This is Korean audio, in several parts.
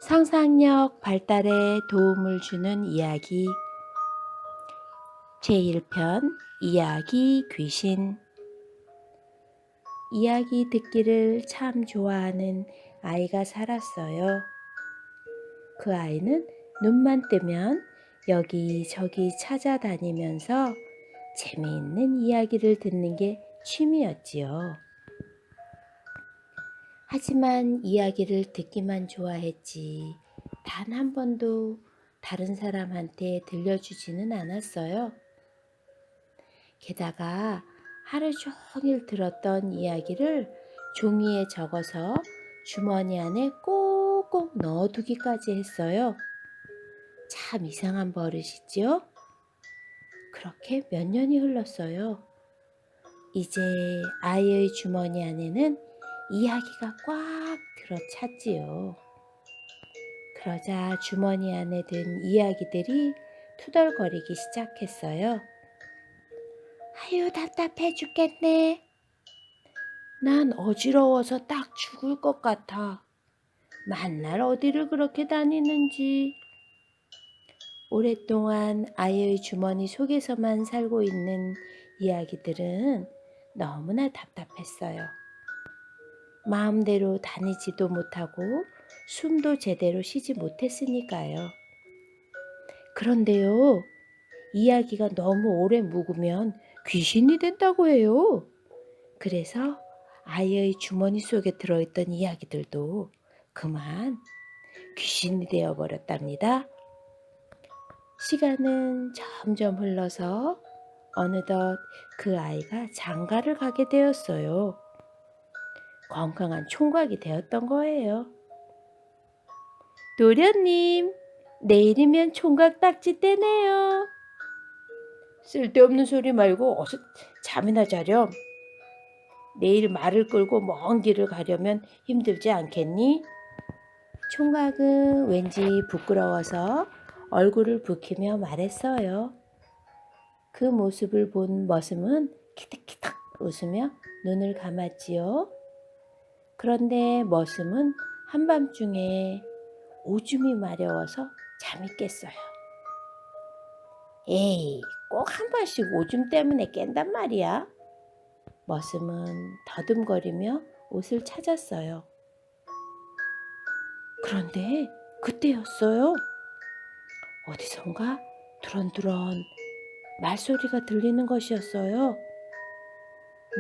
상상력 발달에 도움을 주는 이야기 제1편 이야기 귀신. 이야기 듣기를 참 좋아하는 아이가 살았어요. 그 아이는 눈만 뜨면 여기저기 찾아다니면서 재미있는 이야기를 듣는 게 취미였지요. 하지만 이야기를 듣기만 좋아했지 단 한 번도 다른 사람한테 들려주지는 않았어요. 게다가 하루 종일 들었던 이야기를 종이에 적어서 주머니 안에 꼭꼭 넣어두기까지 했어요. 참 이상한 버릇이지요? 그렇게 몇 년이 흘렀어요. 이제 아이의 주머니 안에는 이야기가 꽉 들어찼지요. 그러자 주머니 안에 든 이야기들이 투덜거리기 시작했어요. 아유, 답답해 죽겠네. 난 어지러워서 딱 죽을 것 같아. 만날 어디를 그렇게 다니는지. 오랫동안 아이의 주머니 속에서만 살고 있는 이야기들은 너무나 답답했어요. 마음대로 다니지도 못하고 숨도 제대로 쉬지 못했으니까요. 그런데요, 이야기가 너무 오래 묵으면 귀신이 된다고 해요. 그래서 아이의 주머니 속에 들어있던 이야기들도 그만 귀신이 되어버렸답니다. 시간은 점점 흘러서 어느덧 그 아이가 장가를 가게 되었어요. 건강한 총각이 되었던 거예요. 도련님, 내일이면 총각 딱지 떼네요. 쓸데없는 소리 말고 어서 잠이나 자렴. 내일 말을 끌고 먼 길을 가려면 힘들지 않겠니? 총각은 왠지 부끄러워서 얼굴을 붉히며 말했어요. 그 모습을 본 머슴은 키득키득 웃으며 눈을 감았지요. 그런데 머슴은 한밤중에 오줌이 마려워서 잠이 깼어요. 에이, 꼭 한 번씩 오줌 때문에 깬단 말이야. 머슴은 더듬거리며 옷을 찾았어요. 그런데 그때였어요. 어디선가 두런두런 말소리가 들리는 것이었어요.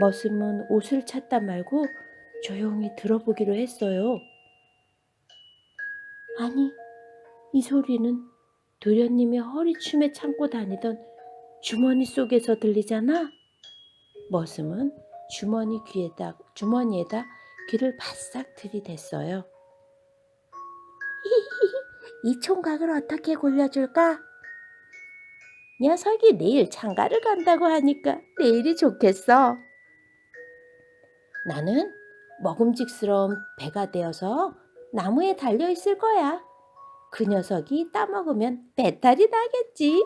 머슴은 옷을 찾다 말고 조용히 들어보기로 했어요. 아니, 이 소리는 도련님이 허리춤에 참고 다니던 주머니 속에서 들리잖아. 머슴은 주머니에다 귀를 바싹 들이댔어요. 이 총각을 어떻게 골려줄까? 녀석이 내일 장가를 간다고 하니까 내일이 좋겠어. 나는 먹음직스러운 배가 되어서 나무에 달려 있을 거야. 그 녀석이 따먹으면 배탈이 나겠지.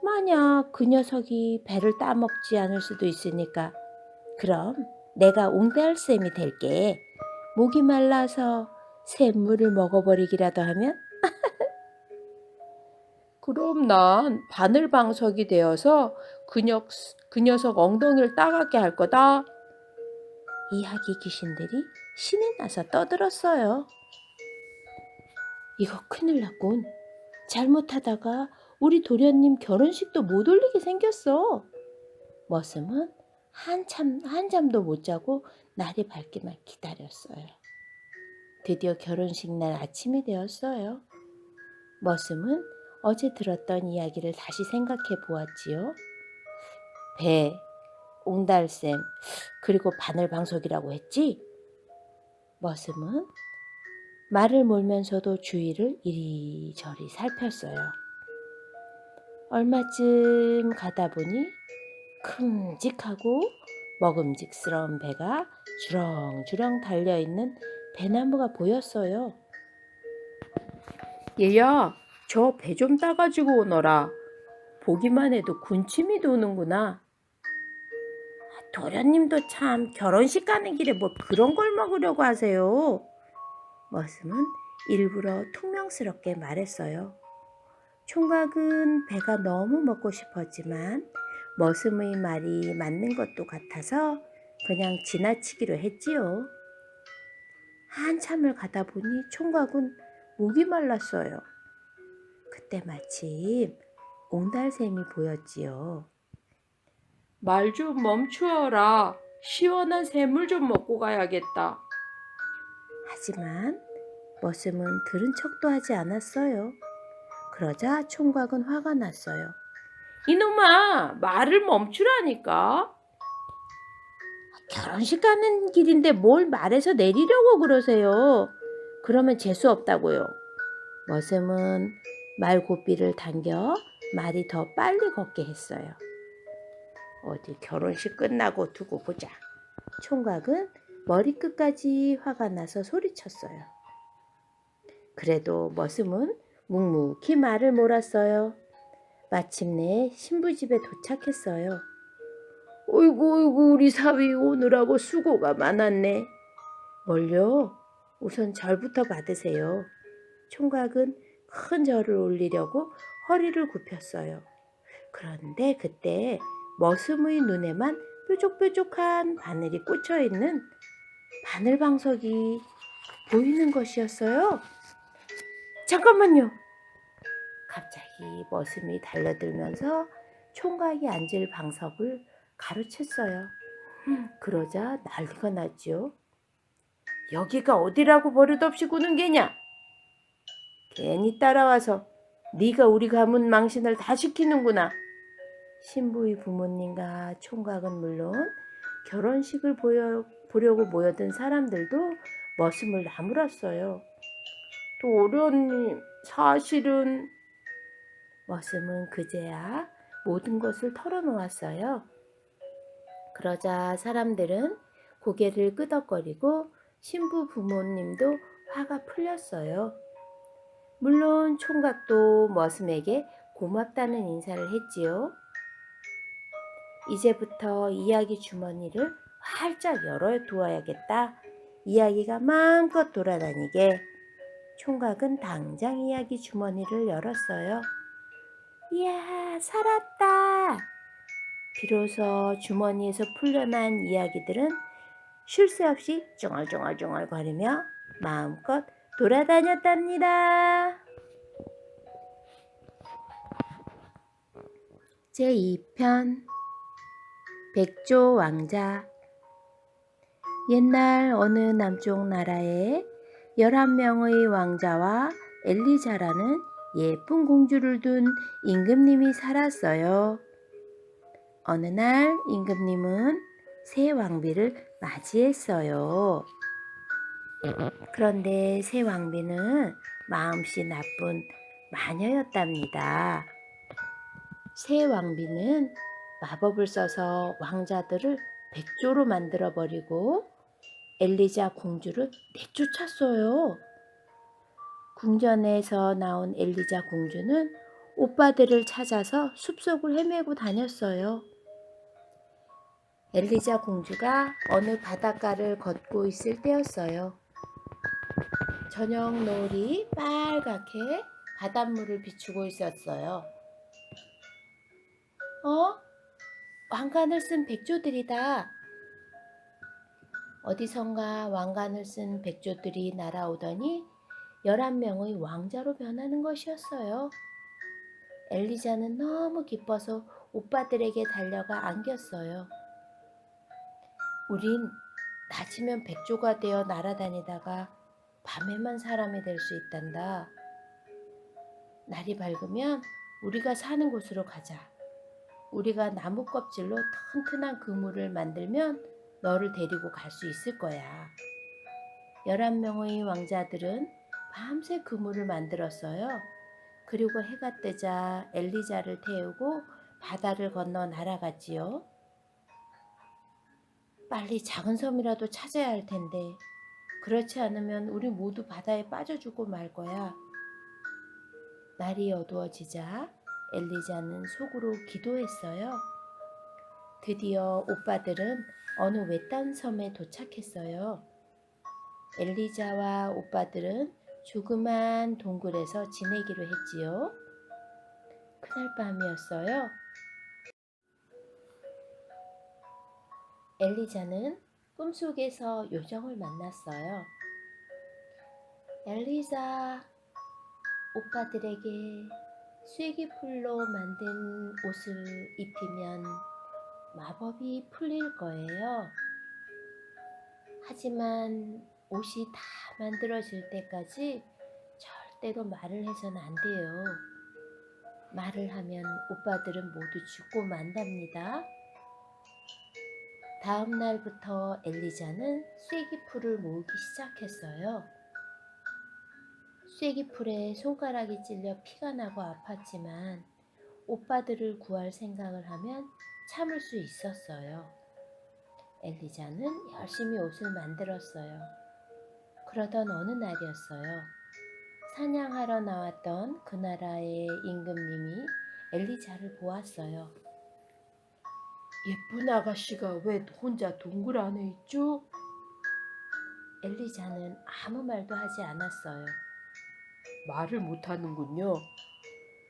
만약 그 녀석이 배를 따먹지 않을 수도 있으니까 그럼 내가 옹달샘이 될게. 목이 말라서 샘물을 먹어버리기라도 하면? 그럼 난 바늘방석이 되어서 그 녀석 엉덩이를 따갑게 할 거다. 이야기 귀신들이 신이 나서 떠들었어요. 이거 큰일 났군. 잘못하다가 우리 도련님 결혼식도 못 올리게 생겼어. 머슴은 한잠도 못 자고 날이 밝기만 기다렸어요. 드디어 결혼식 날 아침이 되었어요. 머슴은 어제 들었던 이야기를 다시 생각해 보았지요. 배, 옹달샘, 그리고 바늘방석이라고 했지? 머슴은 말을 몰면서도 주위를 이리저리 살폈어요. 얼마쯤 가다 보니 큼직하고 먹음직스러운 배가 주렁주렁 달려있는 배나무가 보였어요. 얘야, 저 배 좀 따가지고 오너라. 보기만 해도 군침이 도는구나. 도련님도 참 결혼식 가는 길에 뭐 그런 걸 먹으려고 하세요. 머슴은 일부러 퉁명스럽게 말했어요. 총각은 배가 너무 먹고 싶었지만 머슴의 말이 맞는 것도 같아서 그냥 지나치기로 했지요. 한참을 가다 보니 총각은 목이 말랐어요. 그때 마침 옹달샘이 보였지요. 말 좀 멈추어라. 시원한 샘물 좀 먹고 가야겠다. 하지만 머슴은 들은 척도 하지 않았어요. 그러자 총각은 화가 났어요. 이놈아, 말을 멈추라니까. 결혼식 가는 길인데 뭘 말해서 내리려고 그러세요. 그러면 재수 없다고요. 머슴은 말고삐를 당겨 말이 더 빨리 걷게 했어요. 어디 결혼식 끝나고 두고 보자. 총각은 머리끝까지 화가 나서 소리쳤어요. 그래도 머슴은 묵묵히 말을 몰았어요. 마침내 신부 집에 도착했어요. 어이구 우리 사위 오느라고 수고가 많았네. 뭘요? 우선 절부터 받으세요. 총각은 큰 절을 올리려고 허리를 굽혔어요. 그런데 그때 머슴의 눈에만 뾰족뾰족한 바늘이 꽂혀있는 바늘방석이 보이는 것이었어요. 잠깐만요. 갑자기 머슴이 달려들면서 총각이 앉을 방석을 가로챘어요. 그러자 난리가 났지요. 여기가 어디라고 버릇없이 구는 게냐? 괜히 따라와서 네가 우리 가문 망신을 다 시키는구나. 신부의 부모님과 총각은 물론 결혼식을 보려고 모여든 사람들도 머슴을 나무랐어요. 도련님, 사실은 머슴은 그제야 모든 것을 털어놓았어요. 그러자 사람들은 고개를 끄덕거리고 신부 부모님도 화가 풀렸어요. 물론 총각도 머슴에게 고맙다는 인사를 했지요. 이제부터 이야기 주머니를 활짝 열어두어야겠다. 이야기가 마음껏 돌아다니게. 총각은 당장 이야기 주머니를 열었어요. 이야, 살았다. 비로소 주머니에서 풀려난 이야기들은 쉴 새 없이 쫑알쫑알쫑알 거리며 마음껏 돌아다녔답니다. 제2편 백조 왕자. 옛날 어느 남쪽 나라에 11명의 왕자와 엘리자라는 예쁜 공주를 둔 임금님이 살았어요. 어느 날 임금님은 새 왕비를 맞이했어요. 그런데 새 왕비는 마음씨 나쁜 마녀였답니다. 새 왕비는 마법을 써서 왕자들을 백조로 만들어버리고 엘리자 공주를 내쫓았어요. 궁전에서 나온 엘리자 공주는 오빠들을 찾아서 숲속을 헤매고 다녔어요. 엘리자 공주가 어느 바닷가를 걷고 있을 때였어요. 저녁 노을이 빨갛게 바닷물을 비추고 있었어요. 왕관을 쓴 백조들이다. 어디선가 왕관을 쓴 백조들이 날아오더니 11명의 왕자로 변하는 것이었어요. 엘리자는 너무 기뻐서 오빠들에게 달려가 안겼어요. 우린 낮이면 백조가 되어 날아다니다가 밤에만 사람이 될 수 있단다. 날이 밝으면 우리가 사는 곳으로 가자. 우리가 나무 껍질로 튼튼한 그물을 만들면 너를 데리고 갈 수 있을 거야. 11명의 왕자들은 밤새 그물을 만들었어요. 그리고 해가 뜨자 엘리자를 태우고 바다를 건너 날아갔지요. 빨리 작은 섬이라도 찾아야 할 텐데 그렇지 않으면 우리 모두 바다에 빠져 죽고 말 거야. 날이 어두워지자 엘리자는 속으로 기도했어요. 드디어 오빠들은 어느 외딴 섬에 도착했어요. 엘리자와 오빠들은 조그만 동굴에서 지내기로 했지요. 그날 밤이었어요. 엘리자는 꿈속에서 요정을 만났어요. 엘리자, 오빠들에게 쐐기풀로 만든 옷을 입히면 마법이 풀릴 거예요. 하지만 옷이 다 만들어질 때까지 절대로 말을 해서는 안 돼요. 말을 하면 오빠들은 모두 죽고 만답니다. 다음 날부터 엘리자는 쐐기풀을 모으기 시작했어요. 쐐기풀에 손가락이 찔려 피가 나고 아팠지만 오빠들을 구할 생각을 하면 참을 수 있었어요. 엘리자는 열심히 옷을 만들었어요. 그러던 어느 날이었어요. 사냥하러 나왔던 그 나라의 임금님이 엘리자를 보았어요. 예쁜 아가씨가 왜 혼자 동굴 안에 있죠? 엘리자는 아무 말도 하지 않았어요. 말을 못하는군요.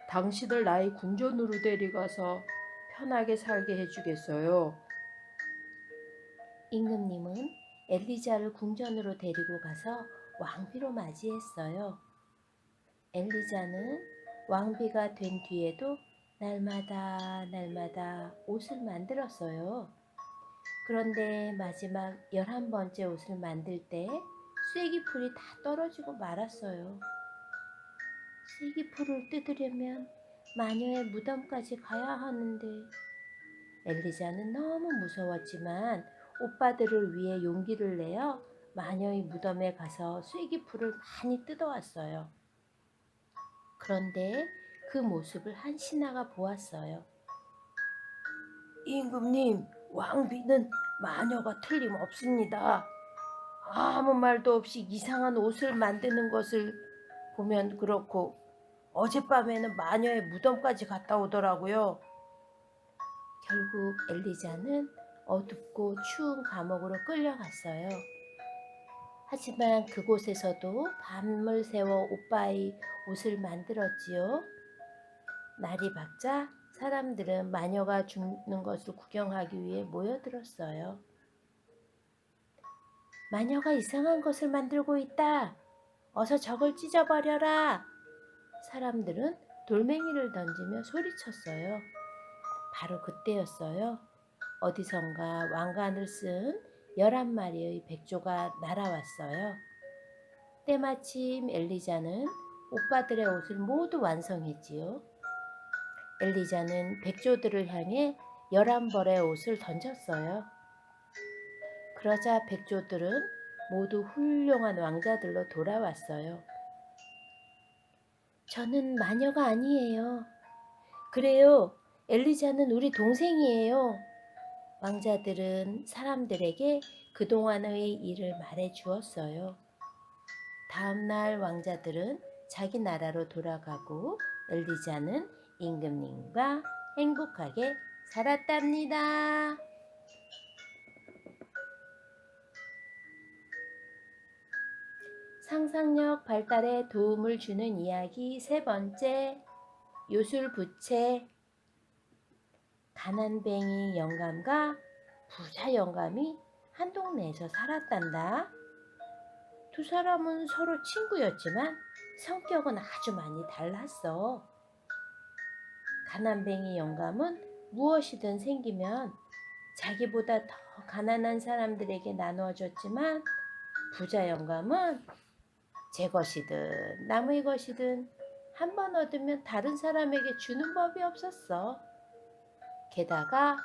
당신을 나의 궁전으로 데려가서 편하게 살게 해주겠어요. 임금님은 엘리자를 궁전으로 데리고 가서 왕비로 맞이했어요. 엘리자는 왕비가 된 뒤에도 날마다 옷을 만들었어요. 그런데 마지막 11번째 옷을 만들 때 쐐기풀이 다 떨어지고 말았어요. 쐐기풀을 뜯으려면 마녀의 무덤까지 가야 하는데 엘리자는 너무 무서웠지만 오빠들을 위해 용기를 내어 마녀의 무덤에 가서 쐐기풀을 많이 뜯어왔어요. 그런데 그 모습을 한 신하가 보았어요. 임금님, 왕비는 마녀가 틀림없습니다. 아무 말도 없이 이상한 옷을 만드는 것을 보면 그렇고 어젯밤에는 마녀의 무덤까지 갔다 오더라고요. 결국 엘리자는 어둡고 추운 감옥으로 끌려갔어요. 하지만 그곳에서도 밤을 새워 오빠의 옷을 만들었지요. 날이 밝자 사람들은 마녀가 죽는 것을 구경하기 위해 모여들었어요. 마녀가 이상한 것을 만들고 있다. 어서 저걸 찢어버려라. 사람들은 돌멩이를 던지며 소리쳤어요. 바로 그때였어요. 어디선가 왕관을 쓴 11마리의 백조가 날아왔어요. 때마침 엘리자는 오빠들의 옷을 모두 완성했지요. 엘리자는 백조들을 향해 11벌의 옷을 던졌어요. 그러자 백조들은 모두 훌륭한 왕자들로 돌아왔어요. 저는 마녀가 아니에요. 그래요. 엘리자는 우리 동생이에요. 왕자들은 사람들에게 그동안의 일을 말해 주었어요. 다음 날 왕자들은 자기 나라로 돌아가고 엘리자는 임금님과 행복하게 살았답니다. 상상력 발달에 도움을 주는 이야기 세 번째, 요술부채. 가난뱅이 영감과 부자 영감이 한 동네에서 살았단다. 두 사람은 서로 친구였지만 성격은 아주 많이 달랐어. 가난뱅이 영감은 무엇이든 생기면 자기보다 더 가난한 사람들에게 나누어줬지만 부자 영감은 제 것이든 남의 것이든 한 번 얻으면 다른 사람에게 주는 법이 없었어. 게다가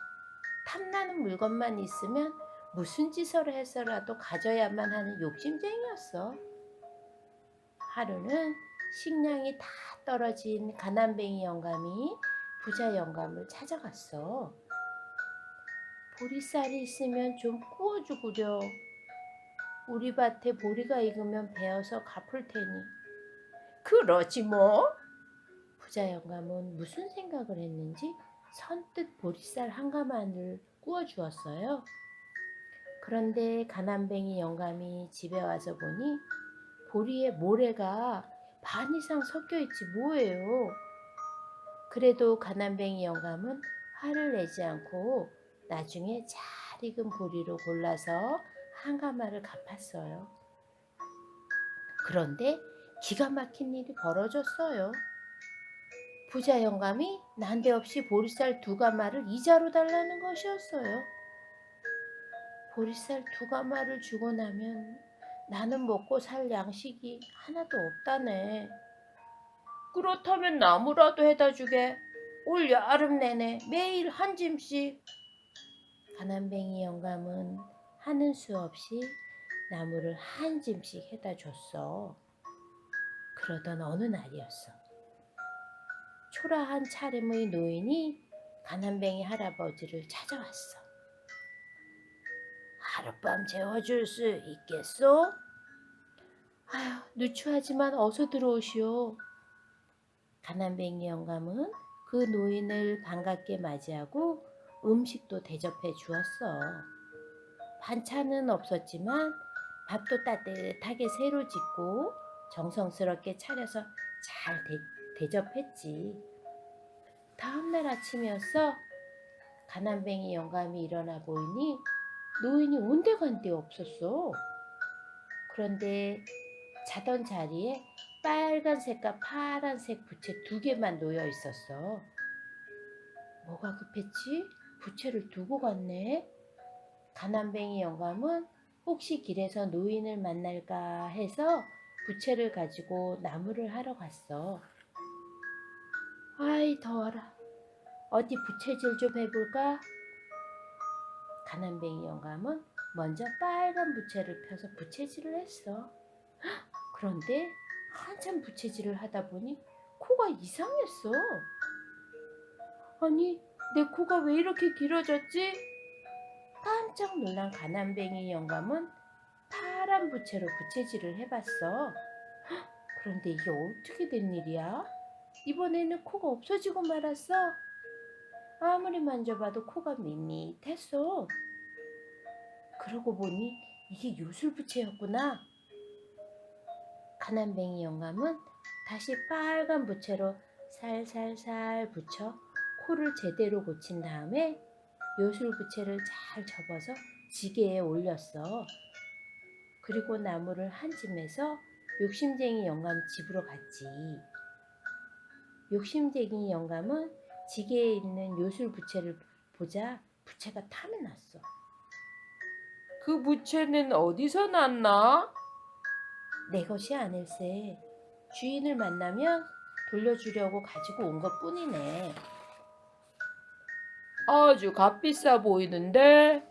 탐나는 물건만 있으면 무슨 짓을 해서라도 가져야만 하는 욕심쟁이였어. 하루는 식량이 다 떨어진 가난뱅이 영감이 부자 영감을 찾아갔어. 보리쌀이 있으면 좀 구워주구려. 우리 밭에 보리가 익으면 베어서 갚을 테니. 그러지 뭐. 부자 영감은 무슨 생각을 했는지 선뜻 보리쌀 한 가마를 구워주었어요. 그런데 가난뱅이 영감이 집에 와서 보니 보리에 모래가 반 이상 섞여 있지 뭐예요. 그래도 가난뱅이 영감은 화를 내지 않고 나중에 잘 익은 보리로 골라서 한 가마를 갚았어요. 그런데 기가 막힌 일이 벌어졌어요. 부자 영감이 난데없이 보리쌀 두 가마를 이자로 달라는 것이었어요. 보리쌀 두 가마를 주고 나면 나는 먹고 살 양식이 하나도 없다네. 그렇다면 나무라도 해다 주게. 올 여름 내내 매일 한 짐씩. 가난뱅이 영감은 하는 수 없이 나무를 한 짐씩 해다 줬어. 그러던 어느 날이었어. 초라한 차림의 노인이 가난뱅이 할아버지를 찾아왔어. 하룻밤 재워줄 수 있겠소? 아휴, 누추하지만 어서 들어오시오. 가난뱅이 영감은 그 노인을 반갑게 맞이하고 음식도 대접해 주었어. 반찬은 없었지만 밥도 따뜻하게 새로 짓고 정성스럽게 차려서 잘 대접했지. 다음날 아침이었어. 가난뱅이 영감이 일어나 보이니 노인이 온데간데 없었어. 그런데 자던 자리에 빨간색과 파란색 부채 두 개만 놓여 있었어. 뭐가 급했지? 부채를 두고 갔네. 가난뱅이 영감은 혹시 길에서 노인을 만날까 해서 부채를 가지고 나무를 하러 갔어. 아이 더워라. 어디 부채질 좀 해볼까? 가난뱅이 영감은 먼저 빨간 부채를 펴서 부채질을 했어. 그런데 한참 부채질을 하다 보니 코가 이상했어. 아니, 내 코가 왜 이렇게 길어졌지? 깜짝 놀란 가난뱅이 영감은 파란 부채로 부채질을 해봤어. 그런데 이게 어떻게 된 일이야? 이번에는 코가 없어지고 말았어. 아무리 만져봐도 코가 밋밋했어. 그러고 보니 이게 요술부채였구나. 가난뱅이 영감은 다시 빨간 부채로 살살살 붙여 코를 제대로 고친 다음에 요술부채를 잘 접어서 지게에 올렸어. 그리고 나무를 한 짐에서 욕심쟁이 영감 집으로 갔지. 욕심쟁이 영감은 지게에 있는 요술부채를 보자 부채가 탐이 났어. 그 부채는 어디서 났나? 내 것이 아닐세. 주인을 만나면 돌려주려고 가지고 온 것뿐이네. 아주 값비싸 보이는데.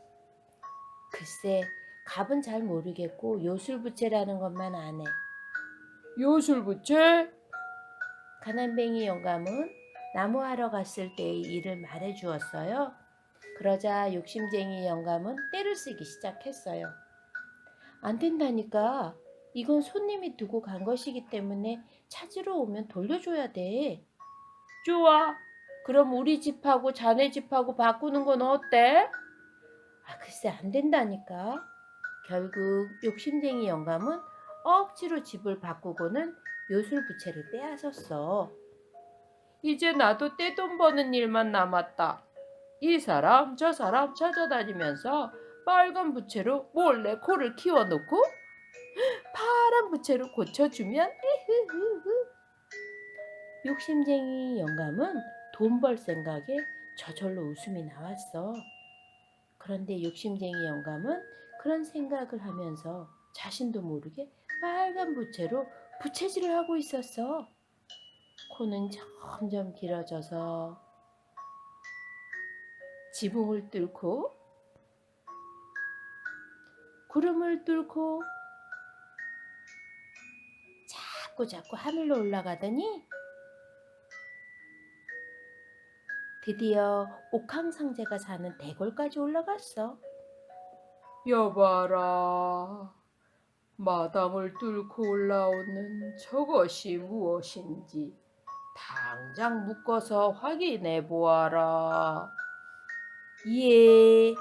글쎄, 값은 잘 모르겠고 요술부채라는 것만 아네. 요술부채? 가난뱅이 영감은 나무하러 갔을 때의 일을 말해 주었어요. 그러자 욕심쟁이 영감은 떼를 쓰기 시작했어요. 안 된다니까. 이건 손님이 두고 간 것이기 때문에 찾으러 오면 돌려줘야 돼. 좋아. 그럼 우리 집하고 자네 집하고 바꾸는 건 어때? 글쎄 안 된다니까. 결국 욕심쟁이 영감은 억지로 집을 바꾸고는 요술부채를 빼앗았어. 이제 나도 떼돈 버는 일만 남았다. 이 사람 저 사람 찾아다니면서 빨간 부채로 몰래 코를 키워놓고 파란 부채로 고쳐주면 욕심쟁이 영감은 돈 벌 생각에 저절로 웃음이 나왔어. 그런데 욕심쟁이 영감은 그런 생각을 하면서 자신도 모르게 빨간 부채로 부채질을 하고 있었어. 코는 점점 길어져서 지붕을 뚫고 구름을 뚫고 자꾸 하늘로 올라가더니 드디어 옥황상제가 사는 대궐까지 올라갔어. 여봐라. 마당을 뚫고 올라오는 저것이 무엇인지 당장 묶어서 확인해 보아라. 이에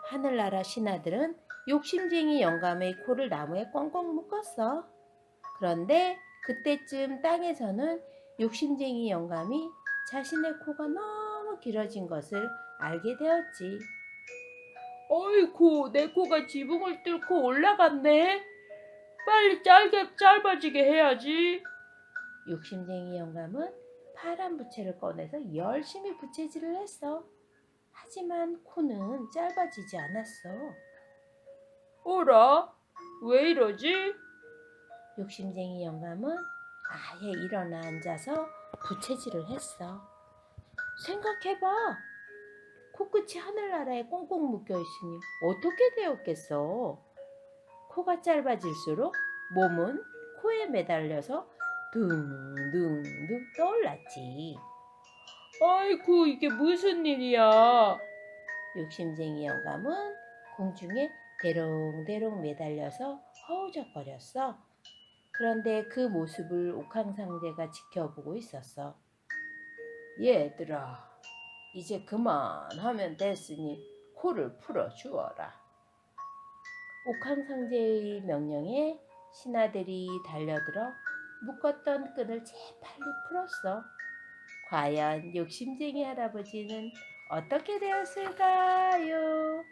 하늘나라 신하들은 욕심쟁이 영감의 코를 나무에 꽁꽁 묶었어. 그런데 그때쯤 땅에서는 욕심쟁이 영감이 자신의 코가 너무 길어진 것을 알게 되었지. 어이쿠, 내 코가 지붕을 뚫고 올라갔네. 빨리 짧아지게 해야지. 욕심쟁이 영감은 파란 부채를 꺼내서 열심히 부채질을 했어. 하지만 코는 짧아지지 않았어. 어라? 왜 이러지? 욕심쟁이 영감은 아예 일어나 앉아서 부채질을 했어. 생각해봐. 코끝이 하늘나라에 꽁꽁 묶여있으니 어떻게 되었겠어? 코가 짧아질수록 몸은 코에 매달려서 둥둥둥 떠올랐지. 아이쿠, 이게 무슨 일이야? 욕심쟁이 영감은 공중에 대롱대롱 매달려서 허우적거렸어. 그런데 그 모습을 옥황상제가 지켜보고 있었어. 얘들아, 이제 그만하면 됐으니 코를 풀어주어라. 옥황상제의 명령에 신하들이 달려들어 묶었던 끈을 재빨리 풀었어. 과연 욕심쟁이 할아버지는 어떻게 되었을까요?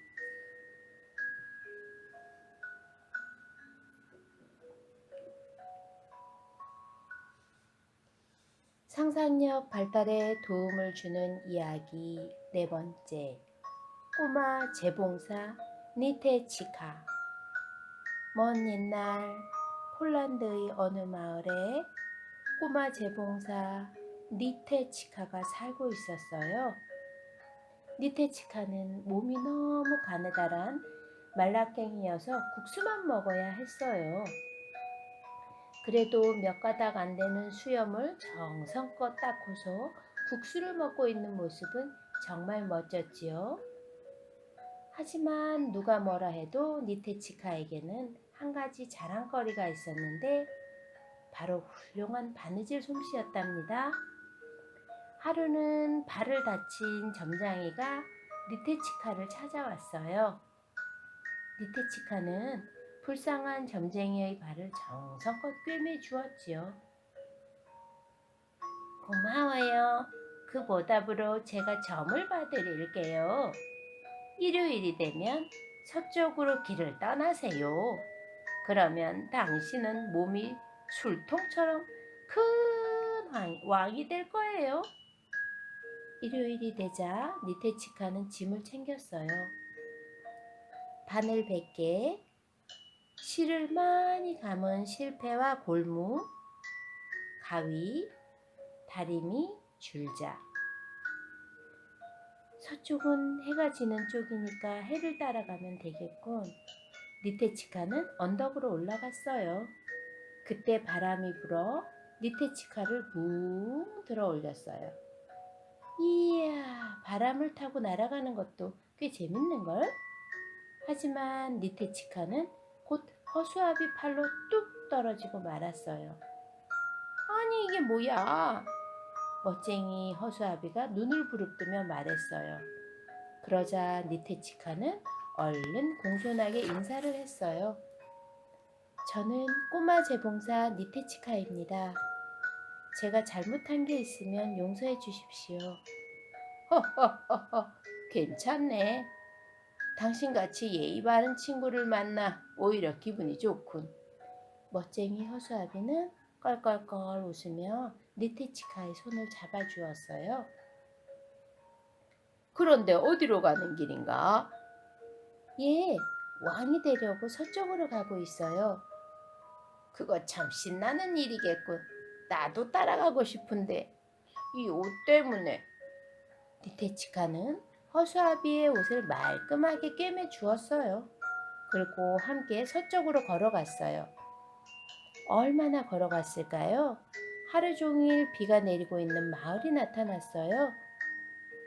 상상력 발달에 도움을 주는 이야기 네 번째. 꼬마 재봉사 니테치카. 먼 옛날 폴란드의 어느 마을에 꼬마 재봉사 니테치카가 살고 있었어요. 니테치카는 몸이 너무 가느다란 말라깽이여서 국수만 먹어야 했어요. 그래도 몇 가닥 안 되는 수염을 정성껏 닦고서 국수를 먹고 있는 모습은 정말 멋졌지요. 하지만 누가 뭐라 해도 니테치카에게는 한 가지 자랑거리가 있었는데 바로 훌륭한 바느질 솜씨였답니다. 하루는 발을 다친 점장이가 니테치카를 찾아왔어요. 니테치카는 불쌍한 점쟁이의 발을 정성껏 꿰매 주었지요. 고마워요. 그 보답으로 제가 점을 봐드릴게요. 일요일이 되면 서쪽으로 길을 떠나세요. 그러면 당신은 몸이 술통처럼 큰 왕이 될 거예요. 일요일이 되자 니테치카는 짐을 챙겼어요. 바늘 100개, 실을 많이 감은 실패와 골무, 가위, 다리미, 줄자. 서쪽은 해가 지는 쪽이니까 해를 따라가면 되겠군. 니테치카는 언덕으로 올라갔어요. 그때 바람이 불어 니테치카를 붕 들어 올렸어요. 이야, 바람을 타고 날아가는 것도 꽤 재밌는걸? 하지만 니테치카는 곧 허수아비 팔로 뚝 떨어지고 말았어요. 아니, 이게 뭐야? 멋쟁이 허수아비가 눈을 부릅뜨며 말했어요. 그러자 니테치카는 얼른 공손하게 인사를 했어요. 저는 꼬마 재봉사 니테치카입니다. 제가 잘못한 게 있으면 용서해 주십시오. 허허허허, 괜찮네. 당신같이 예의 바른 친구를 만나 오히려 기분이 좋군. 멋쟁이 허수아비는 껄껄껄 웃으며 니테치카의 손을 잡아주었어요. 그런데 어디로 가는 길인가? 예, 왕이 되려고 서쪽으로 가고 있어요. 그거 참 신나는 일이겠군. 나도 따라가고 싶은데 이 옷 때문에. 니테치카는 허수아비의 옷을 말끔하게 꿰매 주었어요. 그리고 함께 서쪽으로 걸어갔어요. 얼마나 걸어갔을까요? 하루 종일 비가 내리고 있는 마을이 나타났어요.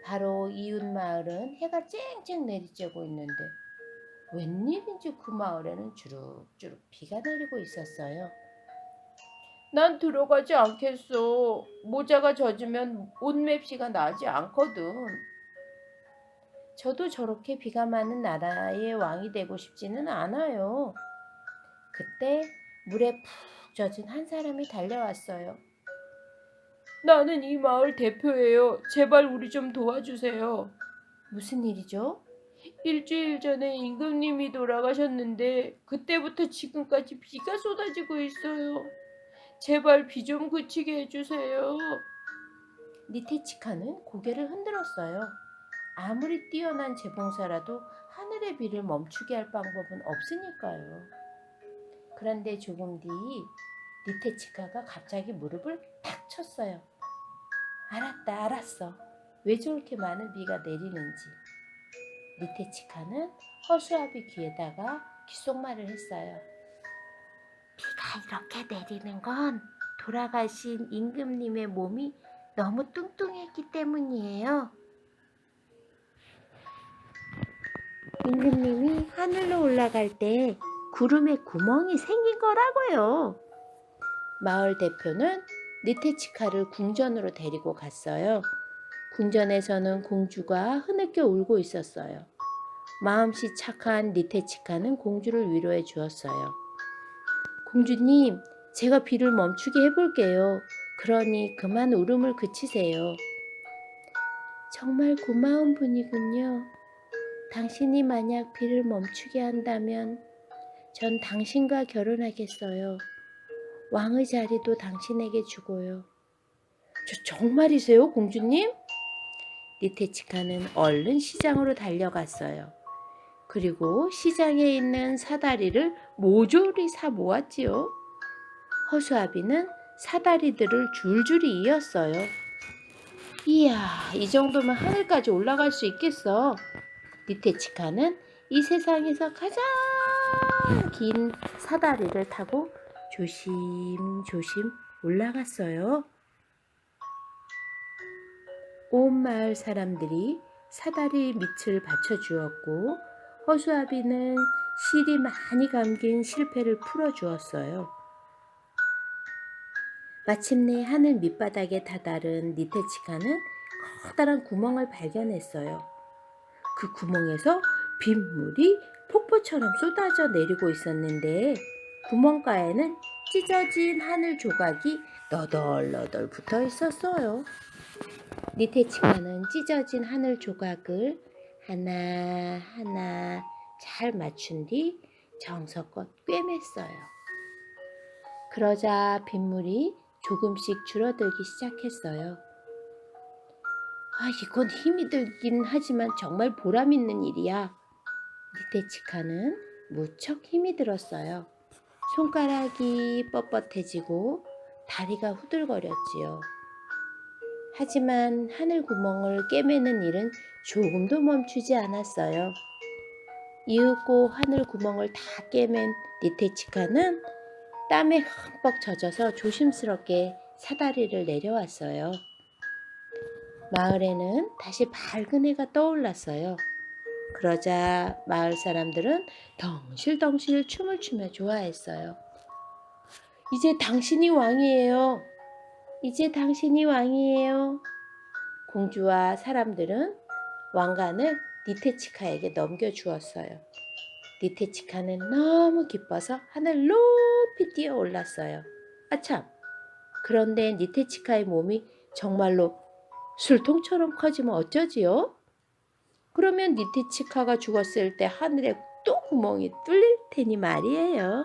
바로 이웃 마을은 해가 쨍쨍 내리쬐고 있는데 웬일인지 그 마을에는 주룩주룩 비가 내리고 있었어요. 난 들어가지 않겠어. 모자가 젖으면 옷맵시가 나지 않거든. 저도 저렇게 비가 많은 나라의 왕이 되고 싶지는 않아요. 그때 물에 푹 젖은 한 사람이 달려왔어요. 나는 이 마을 대표예요. 제발 우리 좀 도와주세요. 무슨 일이죠? 일주일 전에 임금님이 돌아가셨는데 그때부터 지금까지 비가 쏟아지고 있어요. 제발 비 좀 그치게 해주세요. 니테치카는 고개를 흔들었어요. 아무리 뛰어난 재봉사라도 하늘의 비를 멈추게 할 방법은 없으니까요. 그런데 조금 뒤 니테치카가 갑자기 무릎을 탁 쳤어요. 알았다, 알았어. 왜 저렇게 많은 비가 내리는지. 니테치카는 허수아비 귀에다가 귓속말을 했어요. 비가 이렇게 내리는 건 돌아가신 임금님의 몸이 너무 뚱뚱했기 때문이에요. 임금님이 하늘로 올라갈 때 구름에 구멍이 생긴 거라고요. 마을 대표는 니테치카를 궁전으로 데리고 갔어요. 궁전에서는 공주가 흐느껴 울고 있었어요. 마음씨 착한 니테치카는 공주를 위로해 주었어요. 공주님, 제가 비를 멈추게 해볼게요. 그러니 그만 울음을 그치세요. 정말 고마운 분이군요. 당신이 만약 비를 멈추게 한다면 전 당신과 결혼하겠어요. 왕의 자리도 당신에게 주고요. 정말이세요, 공주님? 니테치카는 얼른 시장으로 달려갔어요. 그리고 시장에 있는 사다리를 모조리 사 모았지요. 허수아비는 사다리들을 줄줄이 이었어요. 이야, 이 정도면 하늘까지 올라갈 수 있겠어. 니테치카는 이 세상에서 가장 긴 사다리를 타고 조심조심 올라갔어요. 온 마을 사람들이 사다리 밑을 받쳐주었고 허수아비는 실이 많이 감긴 실패를 풀어주었어요. 마침내 하늘 밑바닥에 다다른 니테치카는 커다란 구멍을 발견했어요. 그 구멍에서 빗물이 폭포처럼 쏟아져 내리고 있었는데 구멍가에는 찢어진 하늘 조각이 너덜너덜 붙어 있었어요. 니테치카는 찢어진 하늘 조각을 하나하나 잘 맞춘 뒤 정성껏 꿰맸어요. 그러자 빗물이 조금씩 줄어들기 시작했어요. 이건 힘이 들긴 하지만 정말 보람 있는 일이야. 니테치카는 무척 힘이 들었어요. 손가락이 뻣뻣해지고 다리가 후들거렸지요. 하지만 하늘 구멍을 꿰매는 일은 조금도 멈추지 않았어요. 이윽고 하늘 구멍을 다 꿰맨 니테치카는 땀에 흠뻑 젖어서 조심스럽게 사다리를 내려왔어요. 마을에는 다시 밝은 해가 떠올랐어요. 그러자 마을 사람들은 덩실덩실 춤을 추며 좋아했어요. 이제 당신이 왕이에요. 이제 당신이 왕이에요. 공주와 사람들은 왕관을 니테치카에게 넘겨주었어요. 니테치카는 너무 기뻐서 하늘 높이 뛰어 올랐어요. 아참! 그런데 니테치카의 몸이 정말로 술통처럼 커지면 어쩌지요? 그러면 니테치카가 죽었을 때 하늘에 또 구멍이 뚫릴 테니 말이에요.